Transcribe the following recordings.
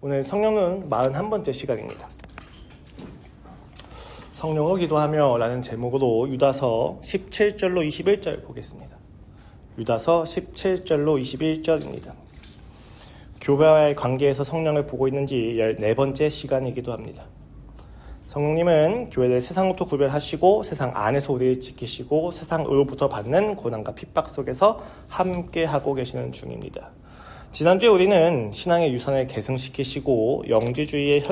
오늘 성령은 41번째 시간입니다. 성령을 기도하며 라는 제목으로 유다서 17절로 21절 보겠습니다. 유다서 17절로 21절입니다. 교회와의 관계에서 성령을 보고 있는지 14번째 시간이기도 합니다. 성령님은 교회를 세상부터 구별하시고 세상 안에서 우리를 지키시고 세상으로부터 받는 고난과 핍박 속에서 함께하고 계시는 중입니다. 지난주에 우리는 신앙의 유산을 계승시키시고 영지주의로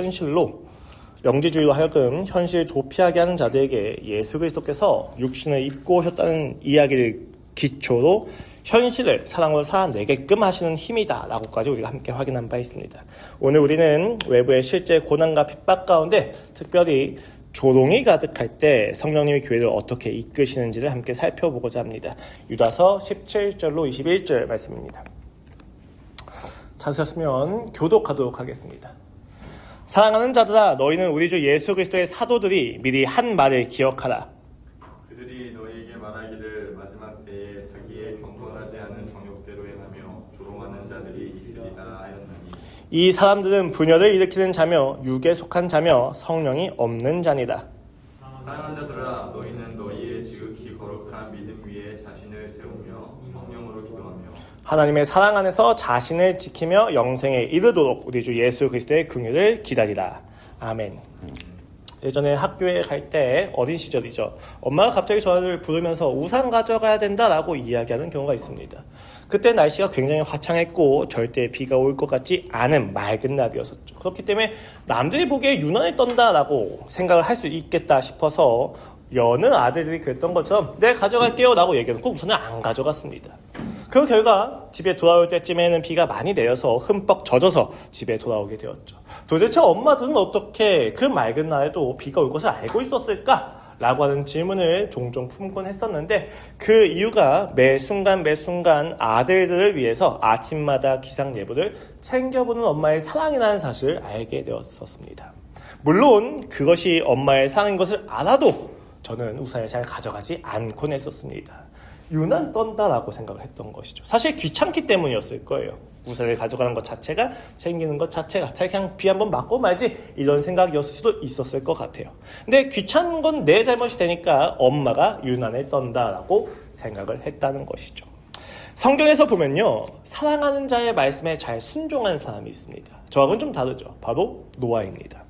하여금 현실을 도피하게 하는 자들에게 예수 그리스도께서 육신을 입고 오셨다는 이야기를 기초로 현실을 사랑으로 살아내게끔 하시는 힘이다 라고까지 우리가 함께 확인한 바 있습니다. 오늘 우리는 외부의 실제 고난과 핍박 가운데 특별히 조롱이 가득할 때 성령님이 교회를 어떻게 이끄시는지를 함께 살펴보고자 합니다. 유다서 17절로 21절 말씀입니다. 찾으셨으면 교독하도록 하겠습니다. 사랑하는 자들아, 너희는 우리 주 예수 그리스도의 사도들이 미리 한 말을 기억하라. 그들이 너희에게 말하기를 마지막 때에 자기의 경건하지 않은 정욕대로 행하며 조롱하는 자들이 있으리라 하였나니, 이 사람들은 분열을 일으키는 자며 육에 속한 자며 성령이 없는 자니라. 사랑하는 자들아, 너희는 너희의 지극히 거룩한 믿음 위에 자신을 세우며 성령으로 기도하며 하나님의 사랑 안에서 자신을 지키며 영생에 이르도록 우리 주 예수 그리스도의 긍휼을 기다리라. 아멘. 예전에 학교에 갈 때 어린 시절이죠. 엄마가 갑자기 저를 부르면서 우산 가져가야 된다라고 이야기하는 경우가 있습니다. 그때 날씨가 굉장히 화창했고 절대 비가 올 것 같지 않은 맑은 날이었었죠. 그렇기 때문에 남들이 보기에 유난히 떤다라고 생각을 할 수 있겠다 싶어서 여느 아들들이 그랬던 것처럼 네 가져갈게요 라고 얘기해놓고 우선은 안 가져갔습니다. 그 결과 집에 돌아올 때쯤에는 비가 많이 내려서 흠뻑 젖어서 집에 돌아오게 되었죠. 도대체 엄마들은 어떻게 그 맑은 날에도 비가 올 것을 알고 있었을까? 라고 하는 질문을 종종 품곤 했었는데 그 이유가 매 순간 아들들을 위해서 아침마다 기상 예보를 챙겨보는 엄마의 사랑이라는 사실을 알게 되었었습니다. 물론 그것이 엄마의 사랑인 것을 알아도 저는 우산을 잘 가져가지 않곤 했었습니다. 유난 떤다라고 생각을 했던 것이죠. 사실 귀찮기 때문이었을 거예요. 우산을 가져가는 것 자체가, 챙기는 것 자체가 그냥 비 한번 맞고 말지 이런 생각이었을 수도 있었을 것 같아요. 근데 귀찮은 건 내 잘못이 되니까 엄마가 유난을 떤다라고 생각을 했다는 것이죠. 성경에서 보면요, 사랑하는 자의 말씀에 잘 순종한 사람이 있습니다. 저하고는 좀 다르죠. 바로 노아입니다.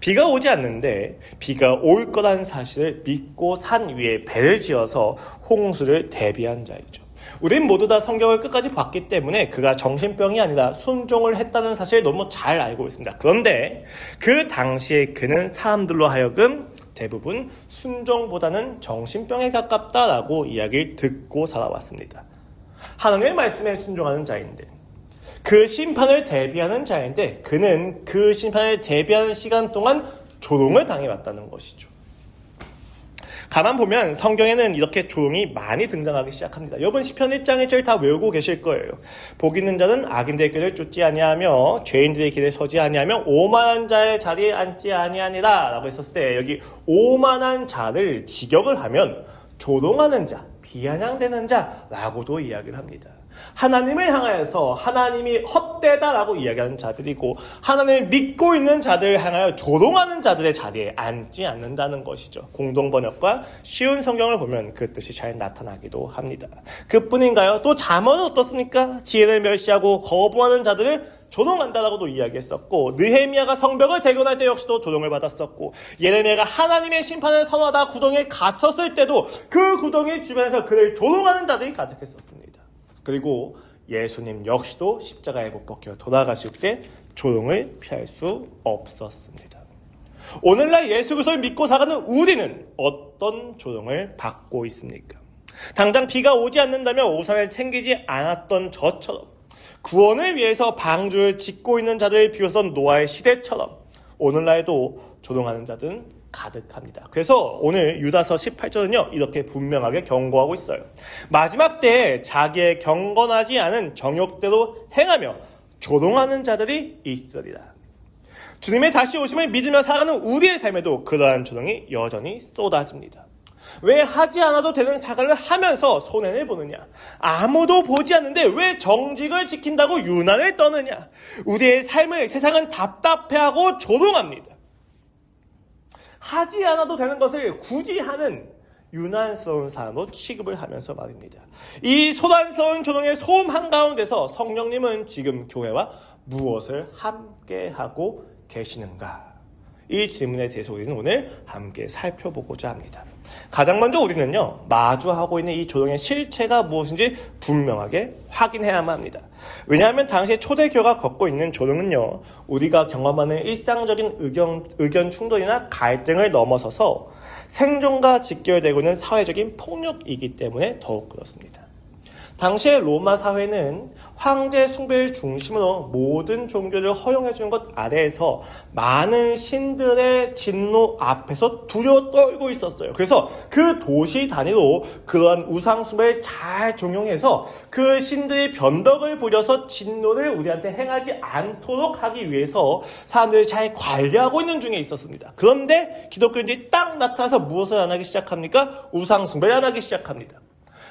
비가 오지 않는데 비가 올 거라는 사실을 믿고 산 위에 배를 지어서 홍수를 대비한 자이죠. 우린 모두 다 성경을 끝까지 봤기 때문에 그가 정신병이 아니라 순종을 했다는 사실을 너무 잘 알고 있습니다. 그런데 그 당시에 그는 사람들로 하여금 대부분 순종보다는 정신병에 가깝다라고 이야기를 듣고 살아왔습니다. 하나님의 말씀에 순종하는 자인데 그 심판을 대비하는 자인데 그는 그 심판을 대비하는 시간 동안 조롱을 당해왔다는 것이죠. 가만 보면 성경에는 이렇게 조롱이 많이 등장하기 시작합니다. 여러분 시편 1장 1절 다 외우고 계실 거예요. 복 있는 자는 악인들의 길을 쫓지 아니하며 죄인들의 길에 서지 아니하며 오만한 자의 자리에 앉지 아니하니라 라고 했었을 때 여기 오만한 자를 직역을 하면 조롱하는 자, 비아냥대는 자라고도 이야기를 합니다. 하나님을 향하여서 하나님이 헛되다라고 이야기하는 자들이고 하나님을 믿고 있는 자들을 향하여 조롱하는 자들의 자리에 앉지 않는다는 것이죠. 공동번역과 쉬운 성경을 보면 그 뜻이 잘 나타나기도 합니다. 그뿐인가요? 또 잠언은 어떻습니까? 지혜를 멸시하고 거부하는 자들을 조롱한다라고도 이야기했었고 느헤미야가 성벽을 재건할 때 역시도 조롱을 받았었고 예레미야가 하나님의 심판을 선언하다 구덩이에 갇혔을 때도 그 구덩이 주변에서 그를 조롱하는 자들이 가득했었습니다. 그리고 예수님 역시도 십자가에 못 박혀 돌아가실 때 조롱을 피할 수 없었습니다. 오늘날 예수 그리스도를 믿고 살아가는 우리는 어떤 조롱을 받고 있습니까? 당장 비가 오지 않는다면 우산을 챙기지 않았던 저처럼 구원을 위해서 방주를 짓고 있는 자들을 비웃던 노아의 시대처럼 오늘날도 조롱하는 자들은 가득합니다. 그래서 오늘 유다서 18절은요 이렇게 분명하게 경고하고 있어요. 마지막 때에 자기의 경건하지 않은 정욕대로 행하며 조롱하는 자들이 있으리라. 주님의 다시 오심을 믿으며 살아가는 우리의 삶에도 그러한 조롱이 여전히 쏟아집니다. 왜 하지 않아도 되는 사과를 하면서 손해를 보느냐? 아무도 보지 않는데 왜 정직을 지킨다고 유난을 떠느냐? 우리의 삶을 세상은 답답해하고 조롱합니다. 하지 않아도 되는 것을 굳이 하는 유난스러운 사람으로 취급을 하면서 말입니다. 이 소란스러운 조롱의 소음 한가운데서 성령님은 지금 교회와 무엇을 함께하고 계시는가? 이 질문에 대해서 우리는 오늘 함께 살펴보고자 합니다. 가장 먼저 우리는요, 마주하고 있는 이 조롱의 실체가 무엇인지 분명하게 확인해야만 합니다. 왜냐하면 당시 초대교회가 겪고 있는 조롱은요, 우리가 경험하는 일상적인 의견 충돌이나 갈등을 넘어서서 생존과 직결되고 있는 사회적인 폭력이기 때문에 더욱 그렇습니다. 당시의 로마 사회는 황제 숭배를 중심으로 모든 종교를 허용해 주는 것 아래에서 많은 신들의 진노 앞에서 두려워 떨고 있었어요. 그래서 그 도시 단위로 그러한 우상 숭배를 잘 종용해서 그 신들의 변덕을 부려서 진노를 우리한테 행하지 않도록 하기 위해서 사람들을 잘 관리하고 있는 중에 있었습니다. 그런데 기독교인들이 딱 나타나서 무엇을 안 하기 시작합니까? 우상 숭배를 안 하기 시작합니다.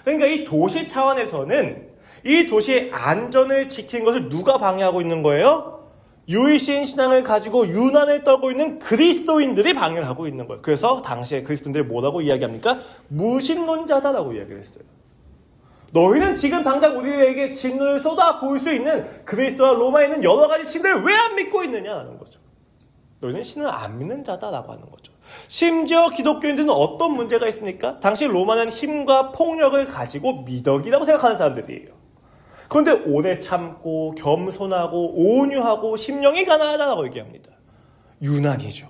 그러니까 이 도시 차원에서는 이 도시의 안전을 지키는 것을 누가 방해하고 있는 거예요? 유일신 신앙을 가지고 유난을 떨고 있는 그리스도인들이 방해를 하고 있는 거예요. 그래서 당시에 그리스도인들이 뭐라고 이야기합니까? 무신론자다라고 이야기를 했어요. 너희는 지금 당장 우리에게 진노를 쏟아 부을 수 있는 그리스와 로마에 있는 여러 가지 신들을 왜 안 믿고 있느냐는 거죠. 너희는 신을 안 믿는 자다라고 하는 거죠. 심지어 기독교인들은 어떤 문제가 있습니까? 당시 로마는 힘과 폭력을 가지고 미덕이라고 생각하는 사람들이에요. 그런데 오래 참고 겸손하고 온유하고 심령이 가난하다고 얘기합니다. 유난이죠.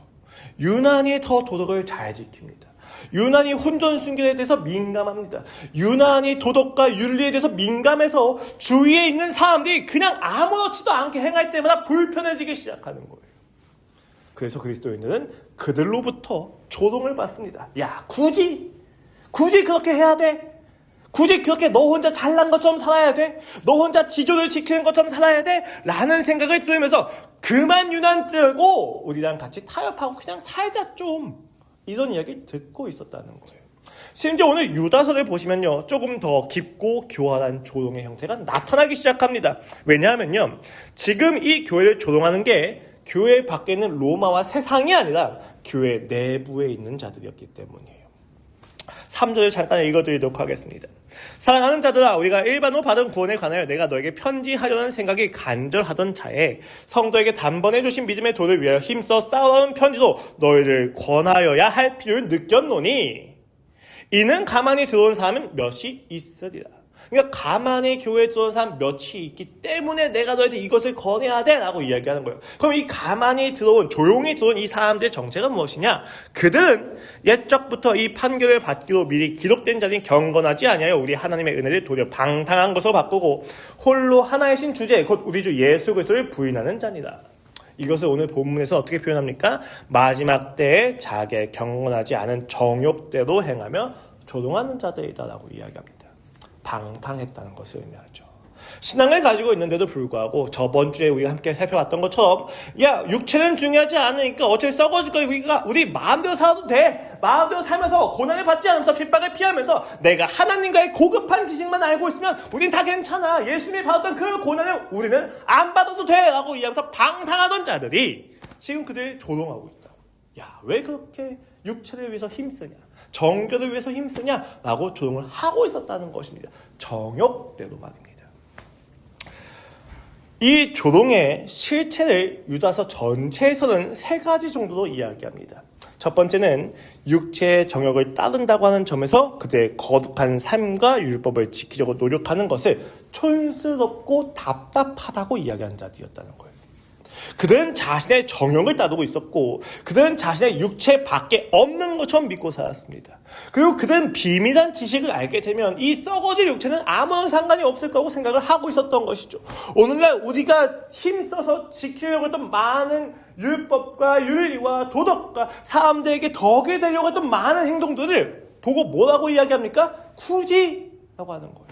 유난히 더 도덕을 잘 지킵니다. 유난히 혼전순결에 대해서 민감합니다. 유난히 도덕과 윤리에 대해서 민감해서 주위에 있는 사람들이 그냥 아무렇지도 않게 행할 때마다 불편해지기 시작하는 거예요. 그래서 그리스도인들은 그들로부터 조롱을 받습니다. 야, 굳이 그렇게 해야 돼? 굳이 그렇게 너 혼자 잘난 것처럼 살아야 돼? 너 혼자 지조를 지키는 것처럼 살아야 돼? 라는 생각을 들으면서 그만 유난 떨고 우리랑 같이 타협하고 그냥 살자 좀. 이런 이야기를 듣고 있었다는 거예요. 심지어 오늘 유다서를 보시면요, 조금 더 깊고 교활한 조롱의 형태가 나타나기 시작합니다. 왜냐하면요, 지금 이 교회를 조롱하는 게 교회 밖에 있는 로마와 세상이 아니라 교회 내부에 있는 자들이었기 때문이에요. 3절을 잠깐 읽어드리도록 하겠습니다. 사랑하는 자들아, 우리가 일반으로 받은 구원에 관하여 내가 너에게 편지하려는 생각이 간절하던 차에 성도에게 단번에 주신 믿음의 도를 위하여 힘써 싸우는 편지로 너희를 권하여야 할 필요를 느꼈노니 이는 가만히 들어온 사람은 몇이 있으리라. 그러니까 가만히 교회에 들어온 사람 몇이 있기 때문에 내가 너희한테 이것을 권해야 돼 라고 이야기하는 거예요. 그럼 이 가만히 들어온, 조용히 들어온 이 사람들의 정체가 무엇이냐? 그들은 옛적부터 이 판결을 받기로 미리 기록된 자들이 경건하지 아니하여 우리 하나님의 은혜를 도리어 방탕한 것으로 바꾸고 홀로 하나이신 주제 곧 우리 주 예수 그리스도를 부인하는 자니라. 이것을 오늘 본문에서 어떻게 표현합니까? 마지막 때에 자기의 경건하지 않은 정욕대로 행하며 조롱하는 자들이다라고 이야기합니다. 방탕했다는 것을 의미하죠. 신앙을 가지고 있는데도 불구하고 저번 주에 우리가 함께 살펴봤던 것처럼 야, 육체는 중요하지 않으니까 어차피 썩어질 거니까 우리 마음대로 살아도 돼. 마음대로 살면서 고난을 받지 않으면서 핍박을 피하면서 내가 하나님과의 고급한 지식만 알고 있으면 우린 다 괜찮아. 예수님이 받았던 그 고난을 우리는 안 받아도 돼 라고 이야기하면서 방탕하던 자들이 지금 그들을 조롱하고 있다. 야, 왜 그렇게 육체를 위해서 힘쓰냐, 정결을 위해서 힘쓰냐 라고 조롱을 하고 있었다는 것입니다. 정욕대로 말입니다. 이 조롱의 실체를 유다서 전체에서는 3가지 정도로 이야기합니다. 첫 번째는 육체의 정욕을 따른다고 하는 점에서 그들의 거룩한 삶과 율법을 지키려고 노력하는 것을 촌스럽고 답답하다고 이야기한 자들이었다는 거예요. 그들은 자신의 정욕을 따르고 있었고 그들은 자신의 육체 밖에 없는 것처럼 믿고 살았습니다. 그리고 그들은 비밀한 지식을 알게 되면 이 썩어질 육체는 아무런 상관이 없을 거라고 생각을 하고 있었던 것이죠. 오늘날 우리가 힘써서 지키려고 했던 많은 율법과 윤리와 도덕과 사람들에게 덕이 되려고 했던 많은 행동들을 보고 뭐라고 이야기합니까? 굳이 라고 하는 거예요.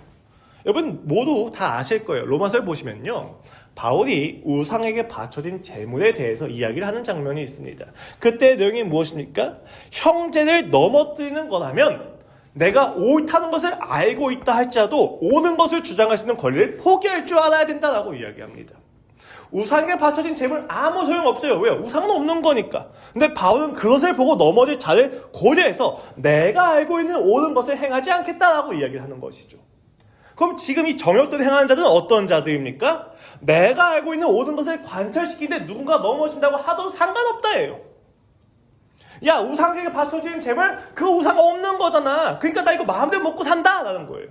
여러분 모두 다 아실 거예요. 로마서를 보시면요, 바울이 우상에게 바쳐진 재물에 대해서 이야기를 하는 장면이 있습니다. 그때 내용이 무엇입니까? 형제를 넘어뜨리는 거라면 내가 옳다는 것을 알고 있다 할지라도 옳은 것을 주장할 수 있는 권리를 포기할 줄 알아야 된다라고 이야기합니다. 우상에게 바쳐진 재물 아무 소용없어요. 왜요? 우상은 없는 거니까. 근데 바울은 그것을 보고 넘어질 자를 고려해서 내가 알고 있는 옳은 것을 행하지 않겠다라고 이야기를 하는 것이죠. 그럼 지금 이 정욕대로 행하는 자들은 어떤 자들입니까? 내가 알고 있는 옳은 것을 관철시키는데 누군가 넘어진다고 하도 상관없다예요. 야, 우상에게 바쳐진 재물 그거 우상 없는 거잖아. 그러니까 나 이거 마음대로 먹고 산다라는 거예요.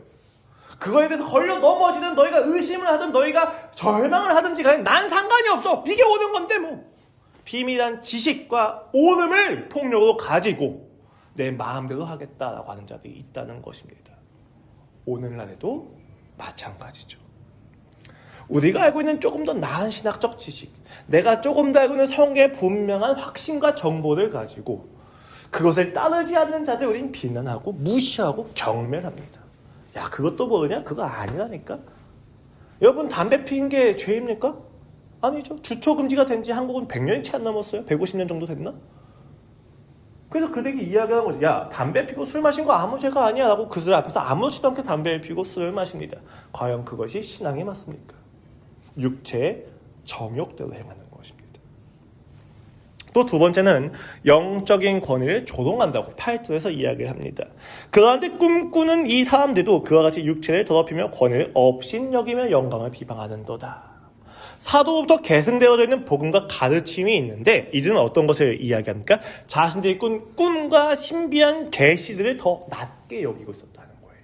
그거에 대해서 걸려 넘어지든 너희가 의심을 하든 너희가 절망을 하든지 간에 난 상관이 없어. 이게 옳은 건데 뭐. 비밀한 지식과 옳음을 폭력으로 가지고 내 마음대로 하겠다라고 하는 자들이 있다는 것입니다. 오늘날에도 마찬가지죠. 우리가 알고 있는 조금 더 나은 신학적 지식, 내가 조금 더 알고 있는 성경의 분명한 확신과 정보를 가지고 그것을 따르지 않는 자들 우리는 비난하고 무시하고 경멸합니다. 야, 그것도 모르냐? 그거 아니라니까. 여러분, 담배 피는 게 죄입니까? 아니죠. 주초금지가 된 지 한국은 100년이 채 안 넘었어요. 150년 정도 됐나? 그래서 그들에게 이야기하는 거죠. 야, 담배 피고 술 마신 거 아무 죄가 아니야 라고 그들 앞에서 아무렇지도 않게 담배를 피고 술을 마십니다. 과연 그것이 신앙에 맞습니까? 육체의 정욕대로 행하는 것입니다. 또 두 번째는 영적인 권위를 조롱한다고 8절에서 이야기를 합니다. 그런데 꿈꾸는 이 사람들도 그와 같이 육체를 더럽히며 권위를 업신여기며 영광을 비방하는도다. 사도부터 계승되어져 있는 복음과 가르침이 있는데 이들은 어떤 것을 이야기합니까? 자신들이 꾼 꿈과 신비한 계시들을 더 낮게 여기고 있었다는 거예요.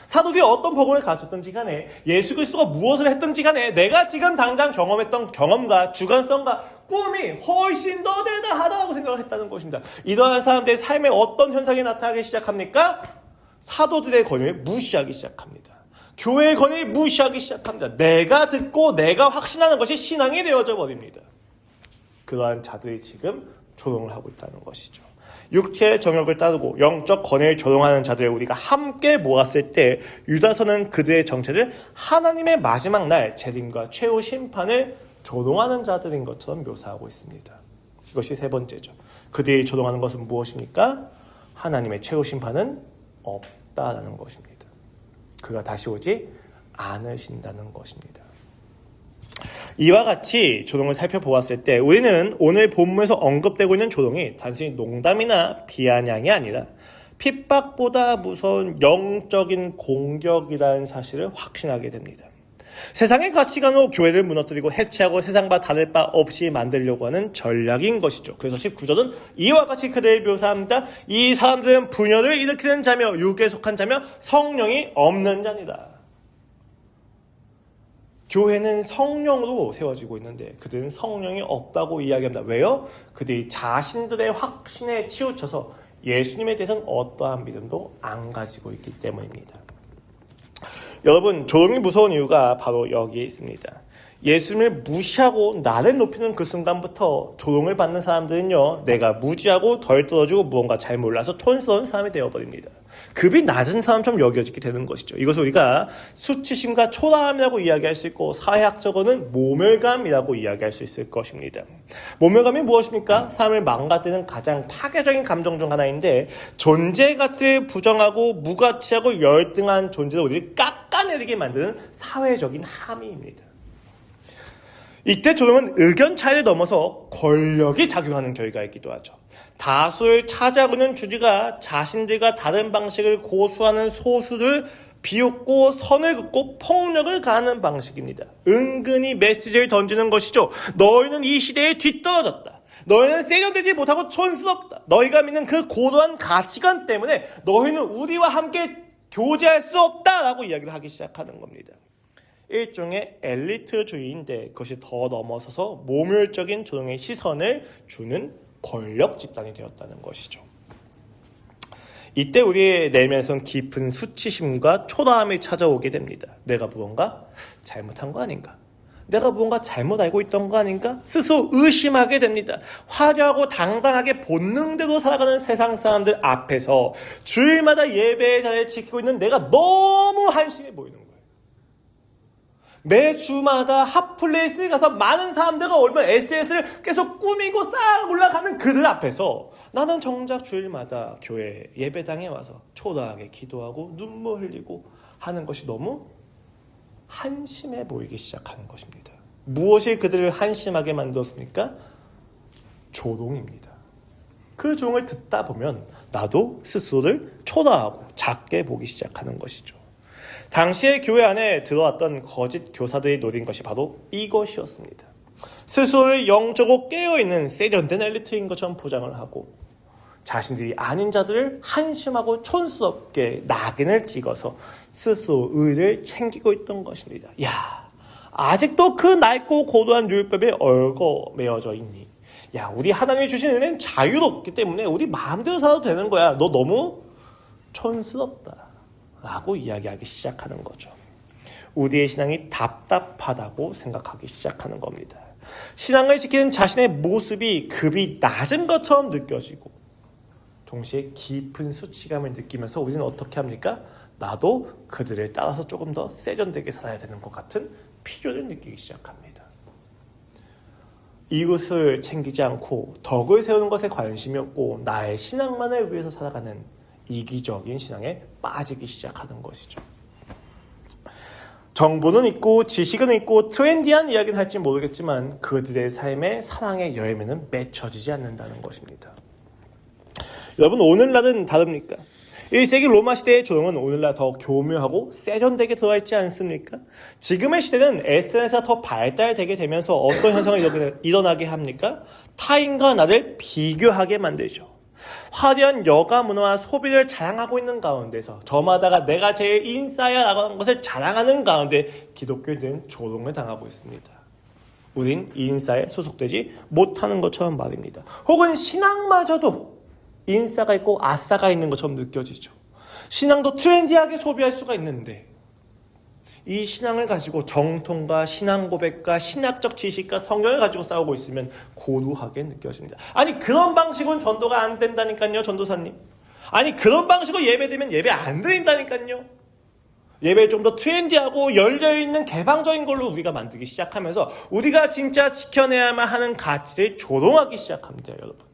사도들이 어떤 복음을 가르쳤던지 간에 예수 그리스도가 무엇을 했던지 간에 내가 지금 당장 경험했던 경험과 주관성과 꿈이 훨씬 더 대단하다고 생각을 했다는 것입니다. 이러한 사람들의 삶에 어떤 현상이 나타나기 시작합니까? 사도들의 권위를 무시하기 시작합니다. 교회의 권위를 무시하기 시작합니다. 내가 듣고 내가 확신하는 것이 신앙이 되어져 버립니다. 그러한 자들이 지금 조롱을 하고 있다는 것이죠. 육체의 정욕을 따르고 영적 권위를 조롱하는 자들을 우리가 함께 모았을 때 유다서는 그들의 정체를 하나님의 마지막 날 재림과 최후 심판을 조롱하는 자들인 것처럼 묘사하고 있습니다. 이것이 세 번째죠. 그들이 조롱하는 것은 무엇입니까? 하나님의 최후 심판은 없다라는 것입니다. 그가 다시 오지 않으신다는 것입니다. 이와 같이 조롱을 살펴보았을 때 우리는 오늘 본문에서 언급되고 있는 조롱이 단순히 농담이나 비아냥이 아니라 핍박보다 무서운 영적인 공격이라는 사실을 확신하게 됩니다. 세상의 가치관으로 교회를 무너뜨리고 해체하고 세상과 다를 바 없이 만들려고 하는 전략인 것이죠. 그래서 19절은 이와 같이 그들을 묘사합니다. 이 사람들은 분열을 일으키는 자며 육에 속한 자며 성령이 없는 자니다. 교회는 성령으로 세워지고 있는데 그들은 성령이 없다고 이야기합니다. 왜요? 그들이 자신들의 확신에 치우쳐서 예수님에 대해서는 어떠한 믿음도 안 가지고 있기 때문입니다. 여러분, 조롱이 무서운 이유가 바로 여기에 있습니다. 예수님을 무시하고 나를 높이는 그 순간부터 조롱을 받는 사람들은요, 내가 무지하고 덜 떨어지고 무언가 잘 몰라서 촌스러운 사람이 되어버립니다. 급이 낮은 사람처럼 여겨지게 되는 것이죠. 이것을 우리가 수치심과 초라함이라고 이야기할 수 있고 사회학적으로는 모멸감이라고 이야기할 수 있을 것입니다. 모멸감이 무엇입니까? 삶을 망가뜨리는 가장 파괴적인 감정 중 하나인데 존재 가치를 부정하고 무가치하고 열등한 존재로 우리를 깎아내리게 만드는 사회적인 함의입니다. 이때 조롱은 의견 차이를 넘어서 권력이 작용하는 결과이기도 하죠. 다수를 차지하고 있는 주지가 자신들과 다른 방식을 고수하는 소수를 비웃고 선을 긋고 폭력을 가하는 방식입니다. 은근히 메시지를 던지는 것이죠. 너희는 이 시대에 뒤떨어졌다. 너희는 세련되지 못하고 촌스럽다. 너희가 믿는 그 고도한 가치관 때문에 너희는 우리와 함께 교제할 수 없다라고 이야기를 하기 시작하는 겁니다. 일종의 엘리트주의인데 그것이 더 넘어서서 모멸적인 조롱의 시선을 주는 권력 집단이 되었다는 것이죠. 이때 우리의 내면에선 깊은 수치심과 초라함이 찾아오게 됩니다. 내가 무언가 잘못한 거 아닌가? 내가 무언가 잘못 알고 있던 거 아닌가? 스스로 의심하게 됩니다. 화려하고 당당하게 본능대로 살아가는 세상 사람들 앞에서 주일마다 예배의 자리를 지키고 있는 내가 너무 한심해 보이는 거예요. 매 주마다 핫플레이스에 가서 많은 사람들과 얼마나 SNS를 계속 꾸미고 싹 올라가는 그들 앞에서 나는 정작 주일마다 교회 예배당에 와서 초라하게 기도하고 눈물 흘리고 하는 것이 너무 한심해 보이기 시작하는 것입니다. 무엇이 그들을 한심하게 만들었습니까? 조롱입니다. 그 조롱을 듣다 보면 나도 스스로를 초라하고 작게 보기 시작하는 것이죠. 당시에 교회 안에 들어왔던 거짓 교사들이 노린 것이 바로 이것이었습니다. 스스로를 영적으로 깨어있는 세련된 엘리트인 것처럼 포장을 하고 자신들이 아닌 자들을 한심하고 촌스럽게 낙인을 찍어서 스스로 의를 챙기고 있던 것입니다. 야, 아직도 그 낡고 고도한 율법에 얽어매어져 있니? 야, 우리 하나님이 주신 은혜는 자유롭기 때문에 우리 마음대로 살아도 되는 거야. 너 너무 촌스럽다 라고 이야기하기 시작하는 거죠. 우리의 신앙이 답답하다고 생각하기 시작하는 겁니다. 신앙을 지키는 자신의 모습이 급이 낮은 것처럼 느껴지고 동시에 깊은 수치감을 느끼면서 우리는 어떻게 합니까? 나도 그들을 따라서 조금 더 세련되게 살아야 되는 것 같은 필요를 느끼기 시작합니다. 이웃을 챙기지 않고 덕을 세우는 것에 관심이 없고 나의 신앙만을 위해서 살아가는 이기적인 신앙에 빠지기 시작하는 것이죠. 정보는 있고 지식은 있고 트렌디한 이야기는 할지 모르겠지만 그들의 삶에 사랑의 열매는 맺혀지지 않는다는 것입니다. 여러분, 오늘날은 다릅니까? 1세기 로마 시대의 조롱은 오늘날 더 교묘하고 세련되게 들어와 있지 않습니까? 지금의 시대는 SNS가 더 발달되게 되면서 어떤 현상이 일어나게 합니까? 타인과 나를 비교하게 만들죠. 화려한 여가 문화와 소비를 자랑하고 있는 가운데서 저마다가 내가 제일 인싸야 라고 하는 것을 자랑하는 가운데 기독교인들은 조롱을 당하고 있습니다. 우린 인싸에 소속되지 못하는 것처럼 말입니다. 혹은 신앙마저도 인싸가 있고 아싸가 있는 것처럼 느껴지죠. 신앙도 트렌디하게 소비할 수가 있는데 이 신앙을 가지고 정통과 신앙 고백과 신학적 지식과 성경을 가지고 싸우고 있으면 고루하게 느껴집니다. 아니, 그런 방식은 전도가 안 된다니까요, 전도사님. 아니, 그런 방식으로 예배드리면 예배 안 드린다니까요. 예배를 좀 더 트렌디하고 열려있는 개방적인 걸로 우리가 만들기 시작하면서 우리가 진짜 지켜내야만 하는 가치를 조롱하기 시작합니다, 여러분.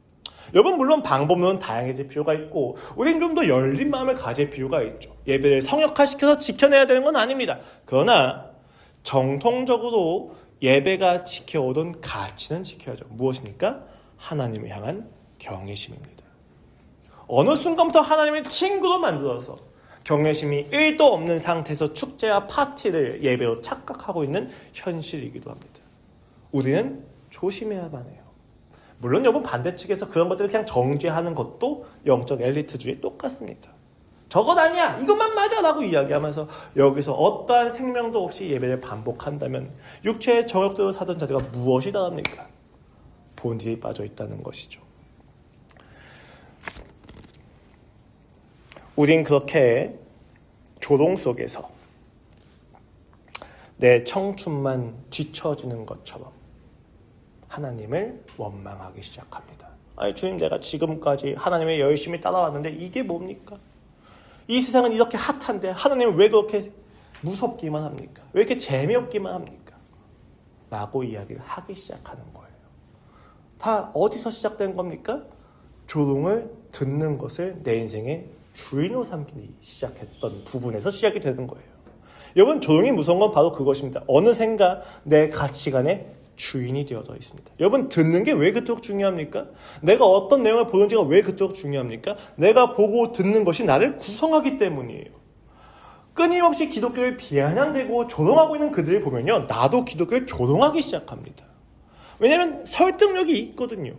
여러분, 물론 방법론은 다양해질 필요가 있고 우린 좀 더 열린 마음을 가질 필요가 있죠. 예배를 성역화시켜서 지켜내야 되는 건 아닙니다. 그러나 정통적으로 예배가 지켜오던 가치는 지켜야죠. 무엇입니까? 하나님을 향한 경외심입니다. 어느 순간부터 하나님을 친구로 만들어서 경외심이 1도 없는 상태에서 축제와 파티를 예배로 착각하고 있는 현실이기도 합니다. 우리는 조심해야만 해요. 물론 여러분, 반대측에서 그런 것들을 그냥 정죄하는 것도 영적 엘리트주의 똑같습니다. 저것 아니야, 이것만 맞아 라고 이야기하면서 여기서 어떠한 생명도 없이 예배를 반복한다면 육체의 정욕대로 사던 자들과 무엇이 다릅니까? 본질이 빠져 있다는 것이죠. 우린 그렇게 조롱 속에서 내 청춘만 뒤처지는 것처럼 하나님을 원망하기 시작합니다. 아니, 주님, 내가 지금까지 하나님을 열심히 따라왔는데 이게 뭡니까? 이 세상은 이렇게 핫한데 하나님은 왜 그렇게 무섭기만 합니까? 왜 이렇게 재미없기만 합니까? 라고 이야기를 하기 시작하는 거예요. 다 어디서 시작된 겁니까? 조롱을 듣는 것을 내 인생의 주인으로 삼기 시작했던 부분에서 시작이 되는 거예요. 여러분, 조롱이 무서운 건 바로 그것입니다. 어느샌가 내 가치관에 주인이 되어져 있습니다. 여러분, 듣는 게 왜 그토록 중요합니까? 내가 어떤 내용을 보는지가 왜 그토록 중요합니까? 내가 보고 듣는 것이 나를 구성하기 때문이에요. 끊임없이 기독교를 비아냥대고 조롱하고 있는 그들을 보면요, 나도 기독교를 조롱하기 시작합니다. 왜냐하면 설득력이 있거든요.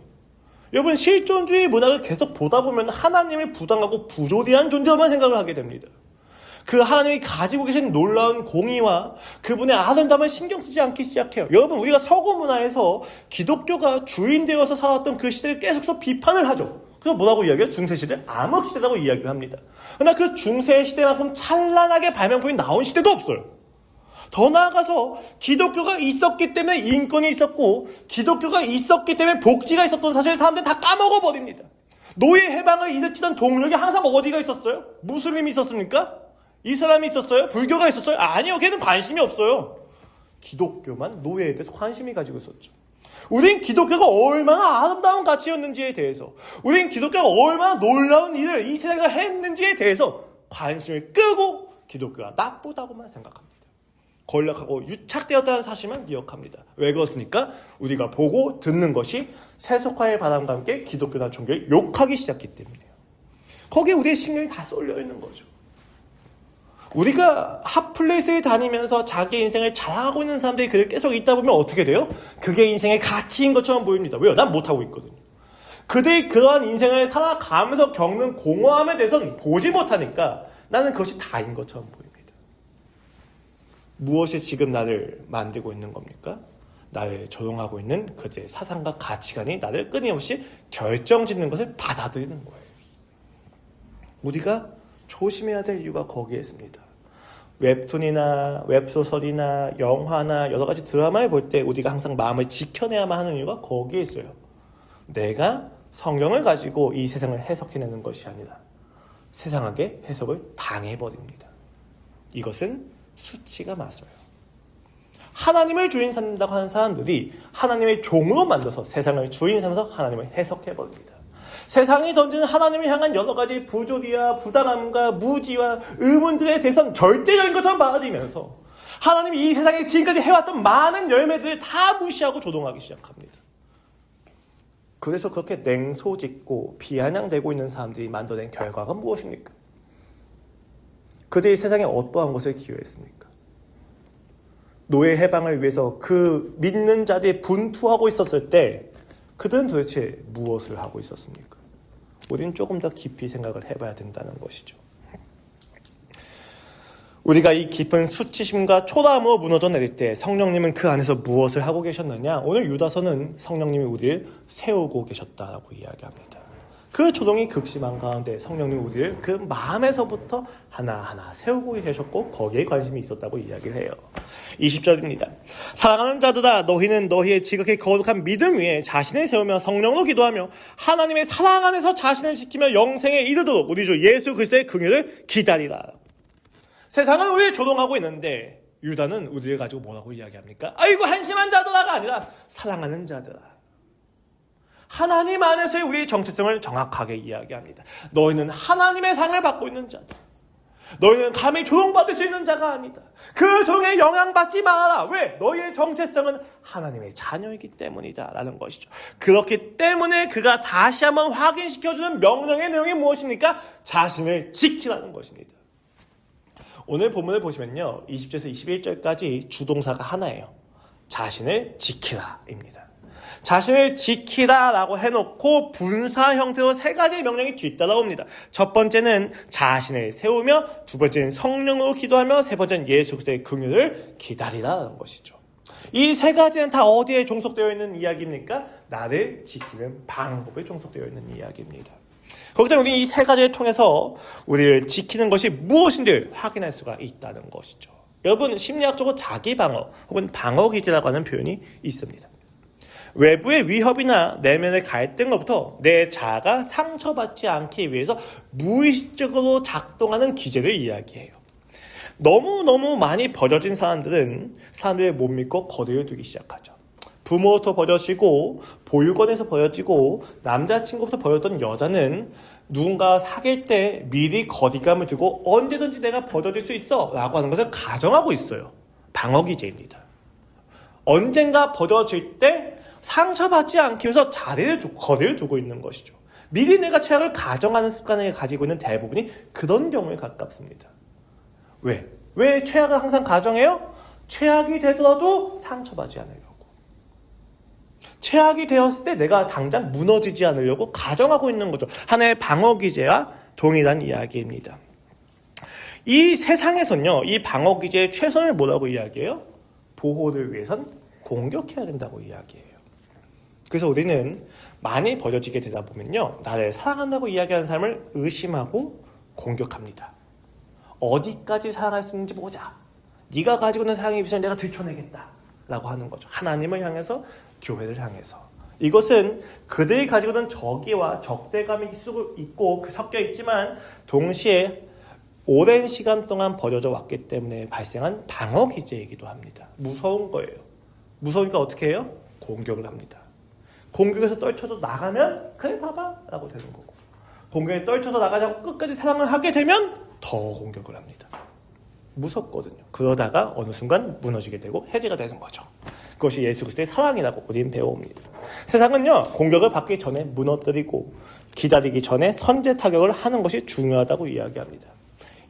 여러분, 실존주의 문화를 계속 보다 보면 하나님을 부당하고 부조리한 존재로만 생각을 하게 됩니다. 그 하나님이 가지고 계신 놀라운 공의와 그분의 아름다움을 신경 쓰지 않기 시작해요. 여러분, 우리가 서구 문화에서 기독교가 주인 되어서 살았던 그 시대를 계속해서 비판을 하죠. 그래서 뭐라고 이야기해요? 중세시대? 암흑시대라고 이야기를 합니다. 그러나 그 중세시대만큼 찬란하게 발명품이 나온 시대도 없어요. 더 나아가서 기독교가 있었기 때문에 인권이 있었고 기독교가 있었기 때문에 복지가 있었던 사실을 사람들은 다 까먹어버립니다. 노예 해방을 일으키던 동력이 항상 어디가 있었어요? 무슬림이 있었습니까? 이슬람이 있었어요? 불교가 있었어요? 아니요, 걔는 관심이 없어요. 기독교만 노예에 대해서 관심이 가지고 있었죠. 우린 기독교가 얼마나 아름다운 가치였는지에 대해서, 우린 기독교가 얼마나 놀라운 일을 이 세상에서 했는지에 대해서 관심을 끄고 기독교가 나쁘다고만 생각합니다. 권력하고 유착되었다는 사실만 기억합니다. 왜 그렇습니까? 우리가 보고 듣는 것이 세속화의 바람과 함께 기독교나 종교를 욕하기 시작했기 때문이에요. 거기에 우리의 신경이 다 쏠려 있는 거죠. 우리가 핫플레이스를 다니면서 자기 인생을 자랑하고 있는 사람들이 그들 계속 있다 보면 어떻게 돼요? 그게 인생의 가치인 것처럼 보입니다. 왜요? 난 못하고 있거든요. 그들이 그러한 인생을 살아가면서 겪는 공허함에 대해서는 보지 못하니까 나는 그것이 다인 것처럼 보입니다. 무엇이 지금 나를 만들고 있는 겁니까? 나를 조종하고 있는 그들의 사상과 가치관이 나를 끊임없이 결정짓는 것을 받아들이는 거예요. 우리가 조심해야 될 이유가 거기에 있습니다. 웹툰이나 웹소설이나 영화나 여러 가지 드라마를 볼 때 우리가 항상 마음을 지켜내야만 하는 이유가 거기에 있어요. 내가 성경을 가지고 이 세상을 해석해내는 것이 아니라 세상에게 해석을 당해버립니다. 이것은 수치가 맞아요. 하나님을 주인 삼는다고 하는 사람들이 하나님의 종으로 만들어서 세상을 주인 삼아서 하나님을 해석해버립니다. 세상이 던지는 하나님을 향한 여러 가지 부조리와 부당함과 무지와 의문들에 대해서는 절대적인 것처럼 받아들이면서 하나님이 이 세상에 지금까지 해왔던 많은 열매들을 다 무시하고 조동하기 시작합니다. 그래서 그렇게 냉소짓고 비아냥대고 있는 사람들이 만들어낸 결과가 무엇입니까? 그들이 세상에 어떠한 것을 기여했습니까? 노예 해방을 위해서 그 믿는 자들이 분투하고 있었을 때 그들은 도대체 무엇을 하고 있었습니까? 우리는 조금 더 깊이 생각을 해봐야 된다는 것이죠. 우리가 이 깊은 수치심과 초라함으로 무너져 내릴 때 성령님은 그 안에서 무엇을 하고 계셨느냐? 오늘 유다서는 성령님이 우리를 세우고 계셨다라고 이야기합니다. 그 조동이 극심한 가운데 성령님이 우리를 그 마음에서부터 하나하나 세우고 계셨고 거기에 관심이 있었다고 이야기를 해요. 20절입니다. 사랑하는 자들아 너희는 너희의 지극히 거룩한 믿음 위에 자신을 세우며 성령으로 기도하며 하나님의 사랑 안에서 자신을 지키며 영생에 이르도록 우리 주 예수 그리스도의 긍휼을 기다리라. 세상은 우리를 조롱하고 있는데 유다는 우리를 가지고 뭐라고 이야기합니까? 아이고 한심한 자들아가 아니라 사랑하는 자들아. 하나님 안에서의 우리의 정체성을 정확하게 이야기합니다. 너희는 하나님의 상을 받고 있는 자다. 너희는 감히 조롱받을 수 있는 자가 아니다. 그 조롱에 영향받지 말아라. 왜? 너희의 정체성은 하나님의 자녀이기 때문이다 라는 것이죠. 그렇기 때문에 그가 다시 한번 확인시켜주는 명령의 내용이 무엇입니까? 자신을 지키라는 것입니다. 오늘 본문을 보시면요 20절에서 21절까지 주동사가 하나예요. 자신을 지키라입니다. 자신을 지키라라고 해놓고 분사 형태로 세 가지의 명령이 뒤따라옵니다. 첫 번째는 자신을 세우며, 두 번째는 성령으로 기도하며, 세 번째는 예수 그리스도의 긍휼을 기다리라는 것이죠. 이 세 가지는 다 어디에 종속되어 있는 이야기입니까? 나를 지키는 방법에 종속되어 있는 이야기입니다. 그렇기 때문에 우리 이 세 가지를 통해서 우리를 지키는 것이 무엇인지를 확인할 수가 있다는 것이죠. 여러분 심리학적으로 자기방어 혹은 방어기제라고 하는 표현이 있습니다. 외부의 위협이나 내면의 갈등으로부터 내 자아가 상처받지 않기 위해서 무의식적으로 작동하는 기제를 이야기해요. 너무너무 많이 버려진 사람들은 사람들을 못 믿고 거리를 두기 시작하죠. 부모부터 버려지고 보육원에서 버려지고 남자친구부터 버렸던 여자는 누군가 사귈 때 미리 거리감을 두고 언제든지 내가 버려질 수 있어 라고 하는 것을 가정하고 있어요. 방어기제입니다. 언젠가 버려질 때 상처받지 않기 위해서 거리를 두고 있는 것이죠. 미리 내가 최악을 가정하는 습관을 가지고 있는 대부분이 그런 경우에 가깝습니다. 왜 최악을 항상 가정해요? 최악이 되더라도 상처받지 않으려고. 최악이 되었을 때 내가 당장 무너지지 않으려고 가정하고 있는 거죠. 하나의 방어기제와 동일한 이야기입니다. 이 세상에서는요, 이 방어기제의 최선을 뭐라고 이야기해요? 보호를 위해선 공격해야 된다고 이야기해요. 그래서 우리는 많이 버려지게 되다 보면요, 나를 사랑한다고 이야기하는 사람을 의심하고 공격합니다. 어디까지 사랑할 수 있는지 보자. 네가 가지고 있는 사랑의 비전을 내가 들춰내겠다 라고 하는 거죠. 하나님을 향해서, 교회를 향해서. 이것은 그들이 가지고 있는 적의와 적대감이 있고 섞여 있지만 동시에 오랜 시간 동안 버려져 왔기 때문에 발생한 방어 기제이기도 합니다. 무서운 거예요. 무서우니까 어떻게 해요? 공격을 합니다. 공격에서 떨쳐져 나가면 그래 봐봐 라고 되는 거고, 공격에 떨쳐져 나가자고 끝까지 사랑을 하게 되면 더 공격을 합니다. 무섭거든요. 그러다가 어느 순간 무너지게 되고 해제가 되는 거죠. 그것이 예수 그리스도의 사랑이라고 우리는 배워옵니다. 세상은요, 공격을 받기 전에 무너뜨리고 기다리기 전에 선제 타격을 하는 것이 중요하다고 이야기합니다.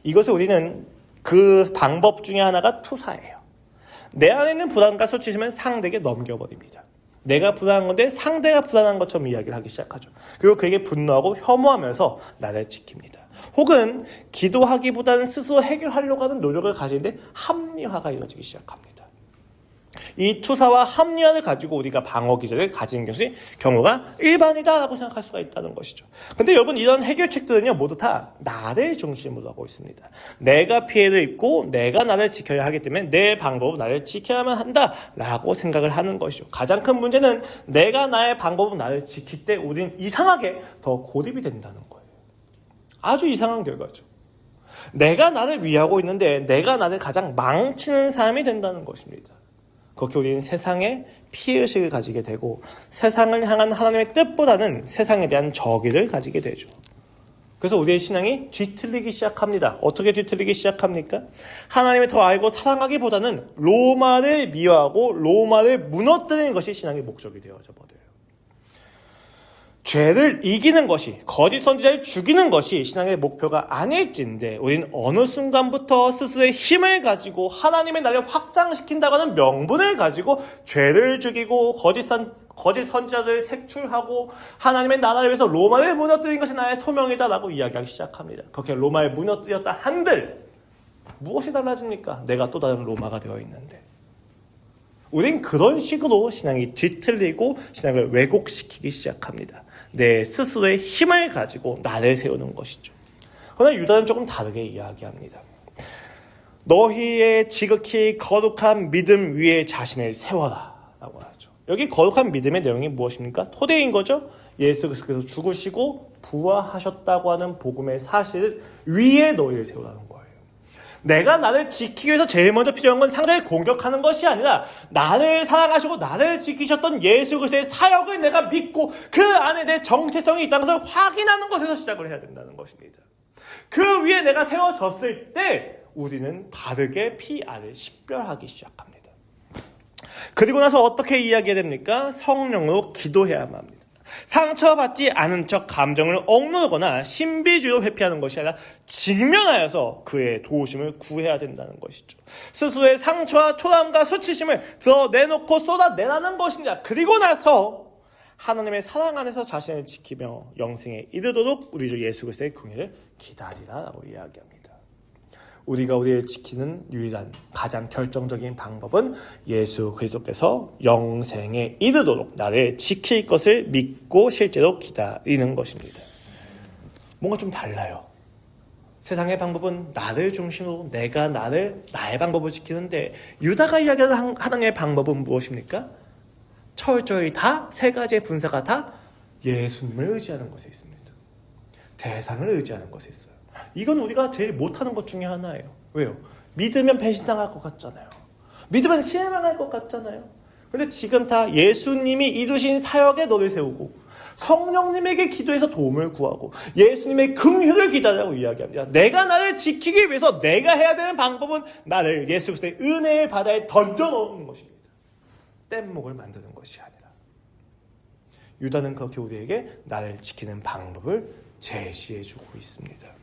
이것을 우리는 그 방법 중에 하나가 투사예요. 내 안에 있는 불안과 수치심은 상대에게 넘겨버립니다. 내가 불안한 건데 상대가 불안한 것처럼 이야기를 하기 시작하죠. 그리고 그에게 분노하고 혐오하면서 나를 지킵니다. 혹은 기도하기보다는 스스로 해결하려고 하는 노력을 가지는데 합리화가 이루어지기 시작합니다. 이 투사와 합리화를 가지고 우리가 방어 기제를 가지는 것이 경우가 일반이다라고 생각할 수가 있다는 것이죠. 근데 여러분, 이런 해결책들은요, 모두 다 나를 중심으로 하고 있습니다. 내가 피해를 입고 내가 나를 지켜야 하기 때문에 내 방법은 나를 지켜야만 한다라고 생각을 하는 것이죠. 가장 큰 문제는 내가 나의 방법은 나를 지킬 때 우리는 이상하게 더 고립이 된다는 거예요. 아주 이상한 결과죠. 내가 나를 위하고 있는데 내가 나를 가장 망치는 삶이 된다는 것입니다. 그렇게 우리는 세상에 피해의식을 가지게 되고 세상을 향한 하나님의 뜻보다는 세상에 대한 정의를 가지게 되죠. 그래서 우리의 신앙이 뒤틀리기 시작합니다. 어떻게 뒤틀리기 시작합니까? 하나님을 더 알고 사랑하기보다는 로마를 미워하고 로마를 무너뜨리는 것이 신앙의 목적이 되어져 버려요. 죄를 이기는 것이, 거짓 선지자를 죽이는 것이 신앙의 목표가 아닐진데 우리는 어느 순간부터 스스로의 힘을 가지고 하나님의 나를 확장시킨다고 하는 명분을 가지고 죄를 죽이고 거짓 선지자들을 색출하고 하나님의 나라를 위해서 로마를 무너뜨린 것이 나의 소명이다라고 이야기하기 시작합니다. 그렇게 로마를 무너뜨렸다 한들 무엇이 달라집니까? 내가 또 다른 로마가 되어 있는데. 우린 그런 식으로 신앙이 뒤틀리고 신앙을 왜곡시키기 시작합니다. 내 스스로의 힘을 가지고 나를 세우는 것이죠. 그러나 유다는 조금 다르게 이야기합니다. 너희의 지극히 거룩한 믿음 위에 자신을 세워라 라고 하죠. 여기 거룩한 믿음의 내용이 무엇입니까? 토대인 거죠. 예수 그리스도께서 죽으시고 부활하셨다고 하는 복음의 사실 위에 너희를 세우라는 거예요. 내가 나를 지키기 위해서 제일 먼저 필요한 건 상대를 공격하는 것이 아니라 나를 사랑하시고 나를 지키셨던 예수 그리스도의 사역을 내가 믿고 그 안에 내 정체성이 있다는 것을 확인하는 것에서 시작을 해야 된다는 것입니다. 그 위에 내가 세워졌을 때 우리는 바르게 피아를 식별하기 시작합니다. 그리고 나서 어떻게 이야기해야 됩니까? 성령으로 기도해야만 합니다. 상처받지 않은 척 감정을 억누르거나 신비주의로 회피하는 것이 아니라 직면하여서 그의 도우심을 구해야 된다는 것이죠. 스스로의 상처와 초라함과 수치심을 드러내놓고 쏟아내라는 것입니다. 그리고 나서 하나님의 사랑 안에서 자신을 지키며 영생에 이르도록 우리 주 예수 그리스도의 긍휼을 기다리라라고 이야기합니다. 우리가 우리를 지키는 유일한 가장 결정적인 방법은 예수 그리스도께서 영생에 이르도록 나를 지킬 것을 믿고 실제로 기다리는 것입니다. 뭔가 좀 달라요. 세상의 방법은 나를 중심으로 내가 나의 방법을 지키는데 유다가 이야기하는 하나님의 방법은 무엇입니까? 철저히 다 세 가지의 분사가 다 예수님을 의지하는 것에 있습니다. 대상을 의지하는 것에 있어요. 이건 우리가 제일 못하는 것 중에 하나예요. 왜요? 믿으면 배신당할 것 같잖아요. 믿으면 실망할 것 같잖아요. 근데 지금 다 예수님이 이루신 사역에 너를 세우고 성령님에게 기도해서 도움을 구하고 예수님의 긍휼을 기다리라고 이야기합니다. 내가 나를 지키기 위해서 내가 해야 되는 방법은 나를 예수 그리스도의 은혜의 바다에 던져놓는 것입니다. 뗏목을 만드는 것이 아니라. 유다는 그렇게 우리에게 나를 지키는 방법을 제시해주고 있습니다.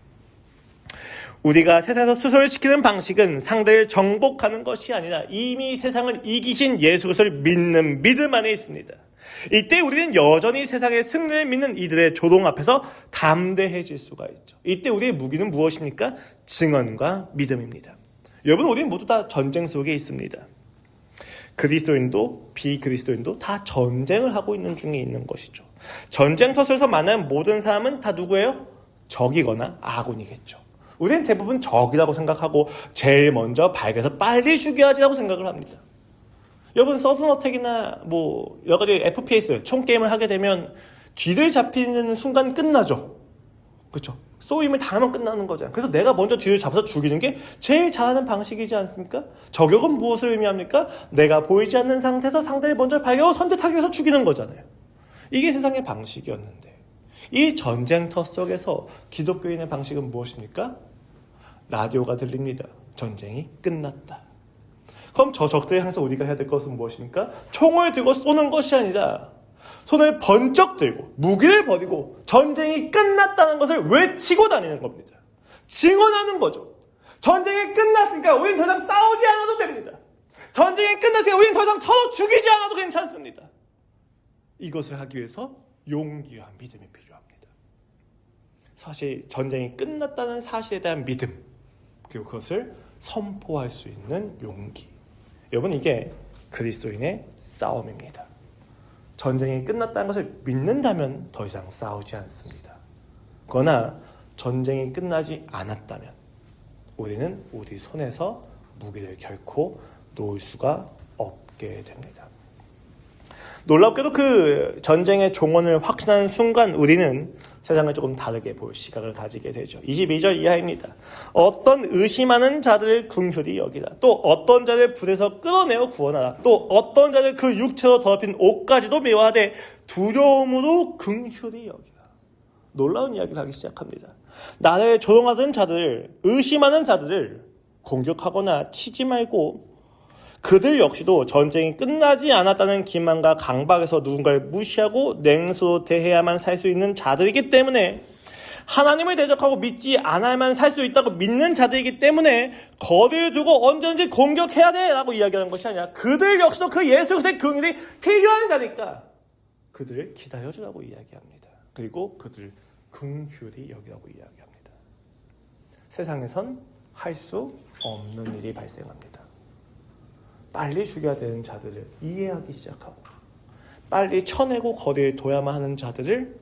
우리가 세상에서 스스로를 지키는 방식은 상대를 정복하는 것이 아니라 이미 세상을 이기신 예수 그리스도를 믿는 믿음 안에 있습니다. 이때 우리는 여전히 세상의 승리를 믿는 이들의 조롱 앞에서 담대해질 수가 있죠. 이때 우리의 무기는 무엇입니까? 증언과 믿음입니다. 여러분, 우리는 모두 다 전쟁 속에 있습니다. 그리스도인도 비그리스도인도 다 전쟁을 하고 있는 중에 있는 것이죠. 전쟁터에서 만난 모든 사람은 다 누구예요? 적이거나 아군이겠죠. 우리는 대부분 적이라고 생각하고 제일 먼저 발견해서 빨리 죽여야지라고 생각을 합니다. 여러분, 서든어택이나 여러 가지 FPS 총게임을 하게 되면 뒤를 잡히는 순간 끝나죠. 그렇죠? 쏘임을 당하면 끝나는 거잖아요. 그래서 내가 먼저 뒤를 잡아서 죽이는 게 제일 잘하는 방식이지 않습니까? 저격은 무엇을 의미합니까? 내가 보이지 않는 상태에서 상대를 먼저 발견하고 선택하기 위해서 죽이는 거잖아요. 이게 세상의 방식이었는데 이 전쟁터 속에서 기독교인의 방식은 무엇입니까? 라디오가 들립니다. 전쟁이 끝났다. 그럼 저 적들을 향해서 우리가 해야 될 것은 무엇입니까? 총을 들고 쏘는 것이 아니라 손을 번쩍 들고 무기를 버리고 전쟁이 끝났다는 것을 외치고 다니는 겁니다. 증언하는 거죠. 전쟁이 끝났으니까 우린 더 이상 싸우지 않아도 됩니다. 전쟁이 끝났으니까 우린 더 이상 서로 죽이지 않아도 괜찮습니다. 이것을 하기 위해서 용기와 믿음이 필요합니다. 사실 전쟁이 끝났다는 사실에 대한 믿음, 그리고 그것을 선포할 수 있는 용기. 여러분, 이게 그리스도인의 싸움입니다. 전쟁이 끝났다는 것을 믿는다면 더 이상 싸우지 않습니다. 그러나 전쟁이 끝나지 않았다면 우리는 우리 손에서 무기를 결코 놓을 수가 없게 됩니다. 놀랍게도 그 전쟁의 종언을 확신하는 순간 우리는 세상을 조금 다르게 볼 시각을 가지게 되죠. 22절 이하입니다. 어떤 의심하는 자들을 긍휼히 여기라. 또 어떤 자를 불에서 끌어내어 구원하라. 또 어떤 자를 그 육체로 더럽힌 옷까지도 미워하되 두려움으로 긍휼히 여기라. 놀라운 이야기를 하기 시작합니다. 나를 조롱하던 자들을, 의심하는 자들을 공격하거나 치지 말고 그들 역시도 전쟁이 끝나지 않았다는 기만과 강박에서 누군가를 무시하고 냉소로 대해야만 살 수 있는 자들이기 때문에, 하나님을 대적하고 믿지 않아야만 살 수 있다고 믿는 자들이기 때문에 거리를 두고 언제든지 공격해야 돼 라고 이야기하는 것이 아니라 그들 역시도 그 예수 그리스도의 긍휼이 필요한 자니까 그들을 기다려주라고 이야기합니다. 그리고 그들을 긍휼히 여기라고 이야기합니다. 세상에선 할 수 없는 일이 발생합니다. 빨리 죽여야 되는 자들을 이해하기 시작하고 빨리 쳐내고 거리에 둬야만 하는 자들을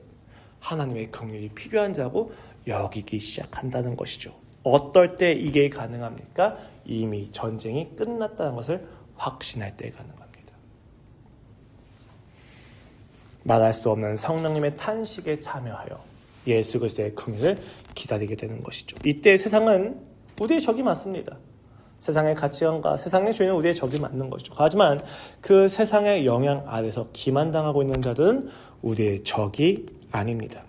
하나님의 긍휼이 필요한 자고 여기기 시작한다는 것이죠. 어떨 때 이게 가능합니까? 이미 전쟁이 끝났다는 것을 확신할 때 가능합니다. 말할 수 없는 성령님의 탄식에 참여하여 예수 그리스도의 긍휼을 기다리게 되는 것이죠. 이때 세상은 우리의 적이 맞습니다. 세상의 가치관과 세상의 주인은 우리의 적이 맞는 것이죠. 하지만 그 세상의 영향 아래서 기만당하고 있는 자들은 우리의 적이 아닙니다.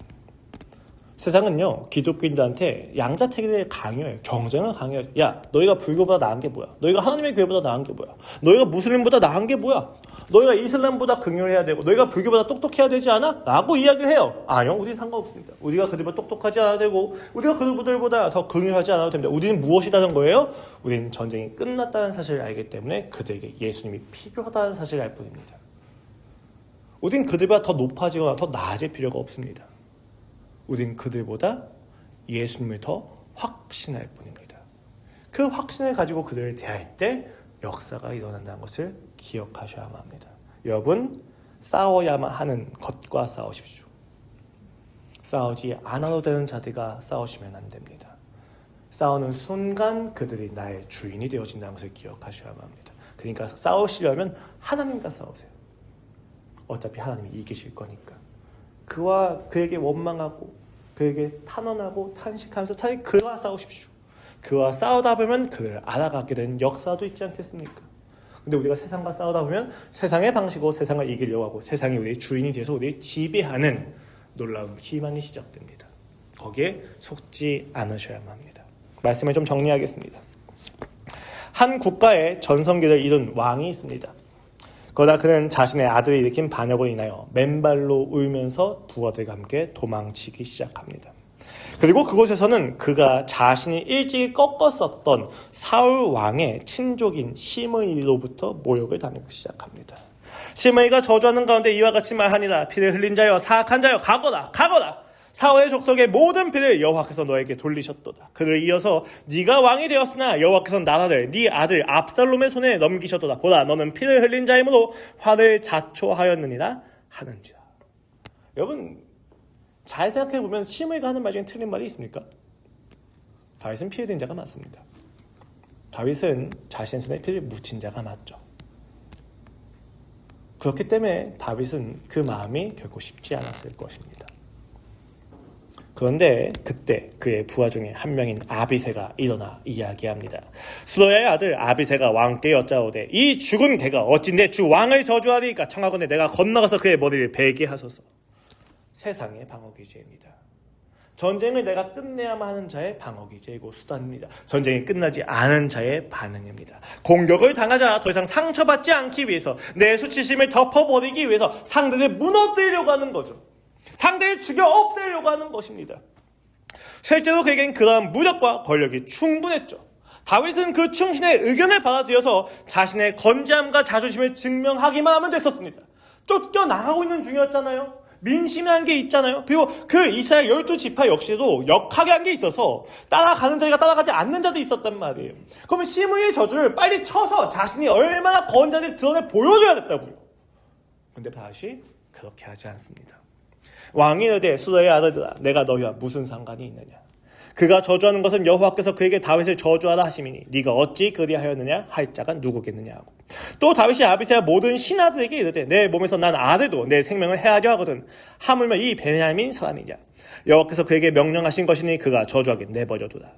세상은요, 기독교인들한테 양자택일을 강요해요. 경쟁을 강요해요. 야, 너희가 불교보다 나은 게 뭐야? 너희가 하나님의 교회보다 나은 게 뭐야? 너희가 무슬림보다 나은 게 뭐야? 너희가 이슬람보다 긍휼해야 되고 너희가 불교보다 똑똑해야 되지 않아? 라고 이야기를 해요. 아니요, 우리는 상관없습니다. 우리가 그들보다 똑똑하지 않아도 되고 우리가 그들보다 더 긍휼하지 않아도 됩니다. 우리는 무엇이다는 거예요? 우리는 전쟁이 끝났다는 사실을 알기 때문에 그들에게 예수님이 필요하다는 사실을 알 뿐입니다. 우리는 그들보다 더 높아지거나 더 나아질 필요가 없습니다. 우리는 그들보다 예수님을 더 확신할 뿐입니다. 그 확신을 가지고 그들을 대할 때 역사가 일어난다는 것을 기억하셔야만 합니다. 여러분, 싸워야만 하는 것과 싸우십시오. 싸우지 않아도 되는 자들과 싸우시면 안 됩니다. 싸우는 순간 그들이 나의 주인이 되어진다는 것을 기억하셔야만 합니다. 그러니까 싸우시려면 하나님과 싸우세요. 어차피 하나님이 이기실 거니까. 그와 그에게 원망하고 그에게 탄원하고 탄식하면서 차라리 그와 싸우십시오. 그와 싸우다 보면 그를 알아가게 되는 역사도 있지 않겠습니까? 근데 우리가 세상과 싸우다 보면 세상의 방식으로 세상을 이기려고 하고 세상이 우리의 주인이 돼서 우리를 지배하는 놀라운 기만이 시작됩니다. 거기에 속지 않으셔야만 합니다. 말씀을 좀 정리하겠습니다. 한 국가에 전성기를 이룬 왕이 있습니다. 그러나 그는 자신의 아들이 일으킨 반역으로 인하여 맨발로 울면서 부하들과 함께 도망치기 시작합니다. 그리고 그곳에서는 그가 자신이 일찍이 꺾었었던 사울 왕의 친족인 시므이로부터 모욕을 당하기 시작합니다. 시므이가 저주하는 가운데 이와 같이 말하니라. 피를 흘린 자여 사악한 자여 가거라 가거라. 사울의 족속의 모든 피를 여호와께서 너에게 돌리셨도다. 그를 이어서 네가 왕이 되었으나 여호와께서 나라를 네 아들 압살롬의 손에 넘기셨도다. 보라, 너는 피를 흘린 자이므로 화를 자초하였느니라 하는지라. 여러분, 잘 생각해보면 시므이가 하는 말 중에 틀린 말이 있습니까? 다윗은 피 흘린 자가 맞습니다. 다윗은 자신의 손에 피를 묻힌 자가 맞죠. 그렇기 때문에 다윗은 그 마음이 결코 쉽지 않았을 것입니다. 그런데 그때 그의 부하 중에 한 명인 아비새가 일어나 이야기합니다. 수로야의 아들 아비새가 왕께 여짜오되 이 죽은 개가 어찌 내 주 왕을 저주하리이까 청하건대 내가 건너가서 그의 머리를 베게 하소서. 세상의 방어기제입니다. 전쟁을 내가 끝내야만 하는 자의 방어기제이고 수단입니다. 전쟁이 끝나지 않은 자의 반응입니다. 공격을 당하자 더 이상 상처받지 않기 위해서 내 수치심을 덮어버리기 위해서 상대를 무너뜨리려고 하는 거죠. 상대를 죽여 없애려고 하는 것입니다. 실제로 그에겐 그러한 무력과 권력이 충분했죠. 다윗은 그 충신의 의견을 받아들여서 자신의 건재함과 자존심을 증명하기만 하면 됐었습니다. 쫓겨나가고 있는 중이었잖아요. 민심한 게 있잖아요. 그리고 그 이스라엘 12지파 역시도 역하게 한 게 있어서 따라가는 자가 따라가지 않는 자도 있었단 말이에요. 그러면 시므이의 저주를 빨리 쳐서 자신이 얼마나 건재한지 드러내 보여줘야 됐다고요. 근데 다시 그렇게 하지 않습니다. 왕이 이르되 수로의 아들들아 내가 너희와 무슨 상관이 있느냐. 그가 저주하는 것은 여호와께서 그에게 다윗을 저주하라 하심이니 네가 어찌 그리하였느냐 할 자가 누구겠느냐 하고 또 다윗이 아비새와 모든 신하들에게 이르되 내 몸에서 난 아들도 내 생명을 해하려 하거든 하물며 이 베냐민 사람이냐. 여호와께서 그에게 명령하신 것이니 그가 저주하게 내버려두라.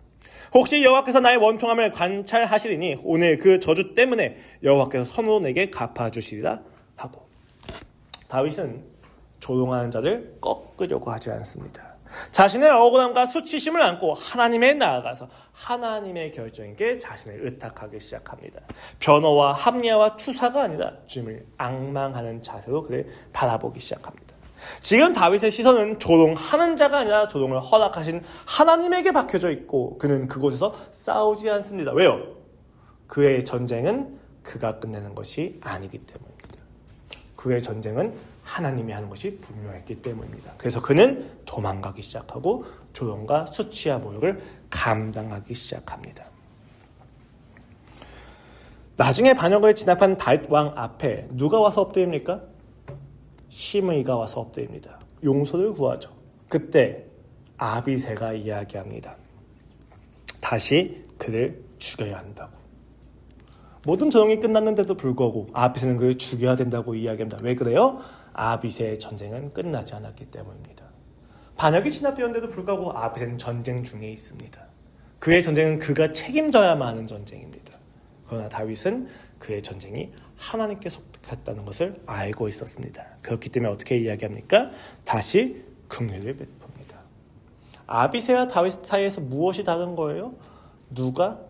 혹시 여호와께서 나의 원통함을 관찰하시리니 오늘 그 저주 때문에 여호와께서 손으로 내게 갚아주시리라 하고 다윗은 조롱하는 자를 꺾으려고 하지 않습니다. 자신의 억울함과 수치심을 안고 하나님에 나아가서 하나님의 결정에게 자신을 의탁하기 시작합니다. 변호와 합리화와 투사가 아니라 주님을 앙망하는 자세로 그를 바라보기 시작합니다. 지금 다윗의 시선은 조롱하는 자가 아니라 조롱을 허락하신 하나님에게 박혀져 있고 그는 그곳에서 싸우지 않습니다. 왜요? 그의 전쟁은 그가 끝내는 것이 아니기 때문입니다. 그의 전쟁은 하나님이 하는 것이 분명했기 때문입니다. 그래서 그는 도망가기 시작하고 조롱과 수치와 모욕을 감당하기 시작합니다. 나중에 반역을 진압한 다윗 왕 앞에 누가 와서 엎드립니까? 시므이가 와서 엎드립니다. 용서를 구하죠. 그때 아비새가 이야기합니다. 다시 그를 죽여야 한다고. 모든 조롱이 끝났는데도 불구하고 아비새는 그를 죽여야 된다고 이야기합니다. 왜 그래요? 아비새의 전쟁은 끝나지 않았기 때문입니다. 반역이 진압되었는데도 불구하고 아비새는 전쟁 중에 있습니다. 그의 전쟁은 그가 책임져야만 하는 전쟁입니다. 그러나 다윗은 그의 전쟁이 하나님께 속했다는 것을 알고 있었습니다. 그렇기 때문에 어떻게 이야기합니까? 다시 긍휼을 베풉니다. 아비새와 다윗 사이에서 무엇이 다른 거예요?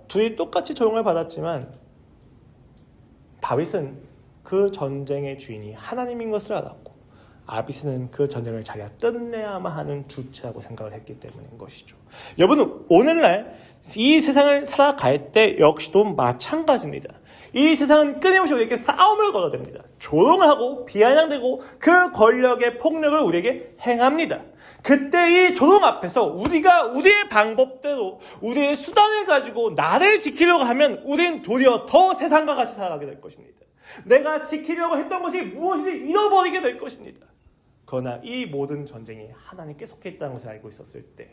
둘이 똑같이 조롱을 받았지만 다윗은 그 전쟁의 주인이 하나님인 것을 알았고 아비새는 그 전쟁을 자기가 끝내야만 하는 주체라고 생각을 했기 때문인 것이죠. 여러분 오늘날 이 세상을 살아갈 때 역시도 마찬가지입니다. 이 세상은 끊임없이 우리에게 싸움을 걸어댑니다. 조롱을 하고 비아냥대고 그 권력의 폭력을 우리에게 행합니다. 그때 이 조롱 앞에서 우리가 우리의 방법대로 우리의 수단을 가지고 나를 지키려고 하면 우린 도리어 더 세상과 같이 살아가게 될 것입니다. 내가 지키려고 했던 것이 무엇인지 잃어버리게 될 것입니다. 그러나 이 모든 전쟁이 하나님께 속해 있다는 것을 알고 있었을 때,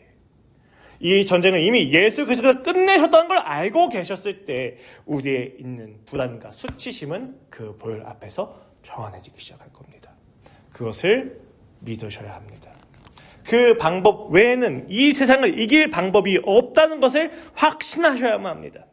이 전쟁을 이미 예수 그리스도가 끝내셨다는 걸 알고 계셨을 때 우리의 있는 불안과 수치심은 그 볼 앞에서 평안해지기 시작할 겁니다. 그것을 믿으셔야 합니다. 그 방법 외에는 이 세상을 이길 방법이 없다는 것을 확신하셔야만 합니다.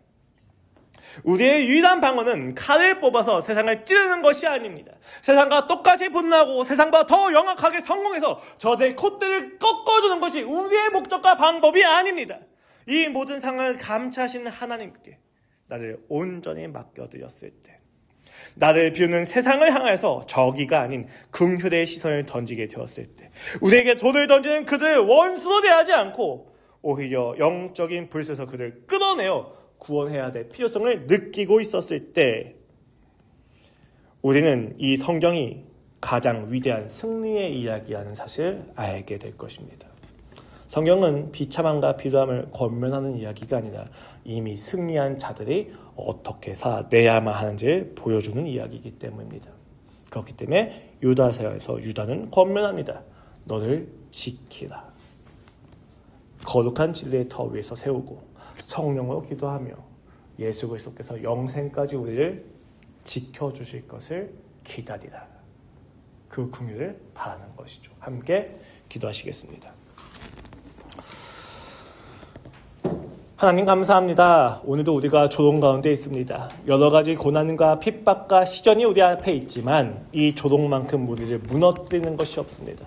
우리의 유일한 방어는 칼을 뽑아서 세상을 찌르는 것이 아닙니다. 세상과 똑같이 분나고 세상보다 더 영악하게 성공해서 저들의 콧대를 꺾어주는 것이 우리의 목적과 방법이 아닙니다. 이 모든 상황을 감찰하시는 하나님께 나를 온전히 맡겨드렸을 때, 나를 비우는 세상을 향해서 저기가 아닌 긍휼의 시선을 던지게 되었을 때, 우리에게 돌을 던지는 그들을 원수로 대하지 않고 오히려 영적인 불에서 그들을 끌어내어 구원해야 될 필요성을 느끼고 있었을 때 우리는 이 성경이 가장 위대한 승리의 이야기라는 사실을 알게 될 것입니다. 성경은 비참함과 비루함을 권면하는 이야기가 아니라 이미 승리한 자들이 어떻게 살아내야만 하는지를 보여주는 이야기이기 때문입니다. 그렇기 때문에 유다서에서 유다는 권면합니다. 너를 지키라. 거룩한 진리의 터 위에서 세우고 성령으로 기도하며 예수 그리스도께서 영생까지 우리를 지켜주실 것을 기다리라. 그 긍휼을 바라는 것이죠. 함께 기도하시겠습니다. 하나님 감사합니다. 오늘도 우리가 조롱 가운데 있습니다. 여러 가지 고난과 핍박과 시련이 우리 앞에 있지만 이 조롱만큼 우리를 무너뜨리는 것이 없습니다.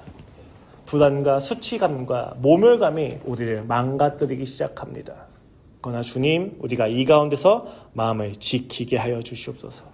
불안과 수치감과 모멸감이 우리를 망가뜨리기 시작합니다. 그러나 주님, 우리가 이 가운데서 마음을 지키게 하여 주시옵소서.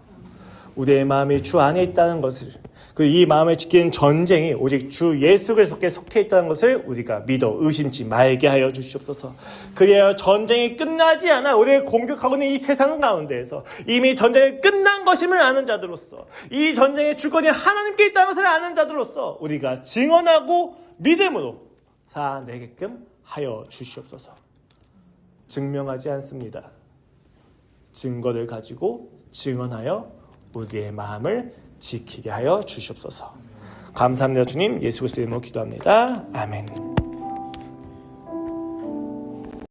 우리의 마음이 주 안에 있다는 것을, 이 마음을 지키는 전쟁이 오직 주 예수 그리스도께 속해 있다는 것을 우리가 믿어 의심치 말게 하여 주시옵소서. 그래야 전쟁이 끝나지 않아 우리를 공격하고 있는 이 세상 가운데에서 이미 전쟁이 끝난 것임을 아는 자들로서, 이 전쟁의 주권이 하나님께 있다는 것을 아는 자들로서 우리가 증언하고 믿음으로 살아내게끔 하여 주시옵소서. 증명하지 않습니다. 증거를 가지고 증언하여 우리의 마음을 지키게 하여 주시옵소서. 감사합니다. 주님, 예수 그리스도의 이름으로 기도합니다. 아멘.